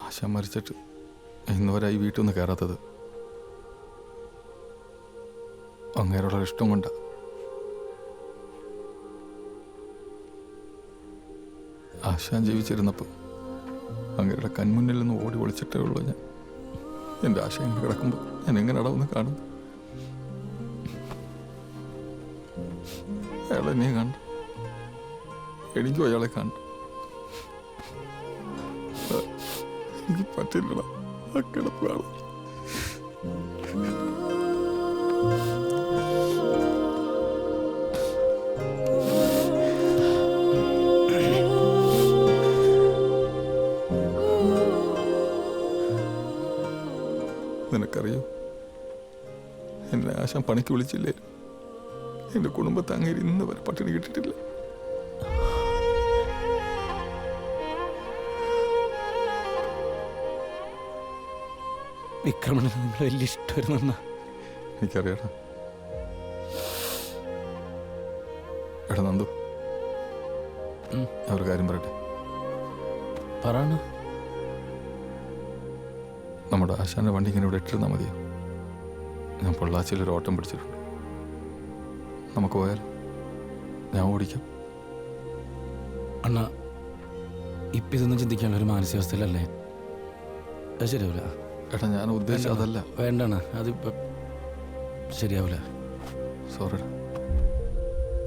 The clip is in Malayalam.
ആശ മരിച്ചിട്ട് ഇന്ന് വരെ ഈ വീട്ടിൽ നിന്ന് കയറാത്തത് അങ്ങേരോടുള്ള ഇഷ്ടം കൊണ്ടാ. ആശാൻ ജീവിച്ചിരുന്നപ്പോൾ അങ്ങേരുടെ കൺമുന്നിൽ നിന്ന് ഓടി ഒളിച്ചിട്ടേ ഉള്ളൂ ഞാൻ. എൻ്റെ ആശ എങ്ങനെ കിടക്കുമ്പോൾ ഞാൻ എങ്ങനെ അടവെന്ന് കാണും. അയാളെ എന്നെ കണ്ടു, എനിക്കും അയാളെ കണ്ടു. എനിക്ക് പറ്റില്ലടാ ആ കിടപ്പ് കാണാൻ. നിനക്കറിയോ, എന്നെ ആശാൻ പണിക്ക് വിളിച്ചില്ലേ, എൻ്റെ കുടുംബത്തെ അങ്ങേര് ഇന്ന് വരെ പട്ടിണി കിട്ടിയിട്ടില്ല. വിക്രമന് നിങ്ങൾ വലിയ ഇഷ്ടമായിരുന്ന എനിക്കറിയാടാ. എടാ നന്ദു, ഞാൻ ഒരു കാര്യം പറയട്ടെ. പറയണ നമ്മുടെ ആശാന്റെ വണ്ടി ഇങ്ങനെ ഇവിടെ ഇട്ടിരുന്നാൽ മതിയോ? ഞാൻ പൊള്ളാച്ചിയിൽ ഒരു ഓട്ടം പിടിച്ചിട്ടുണ്ട്. നമുക്ക് പോയാൽ ഞാൻ ഓടിക്കാം. അണ്ണ ഇപ്പം ഇതൊന്നും ചിന്തിക്കാനുള്ള ഒരു മാനസികാവസ്ഥയിലല്ലേ? അത് ശരിയാവില്ല. ഏട്ടാ ഞാൻ ഉദ്ദേശിച്ചത് അതല്ല. വേണ്ടണ്ണ, അതിപ്പം ശരിയാവില്ല. സോറി.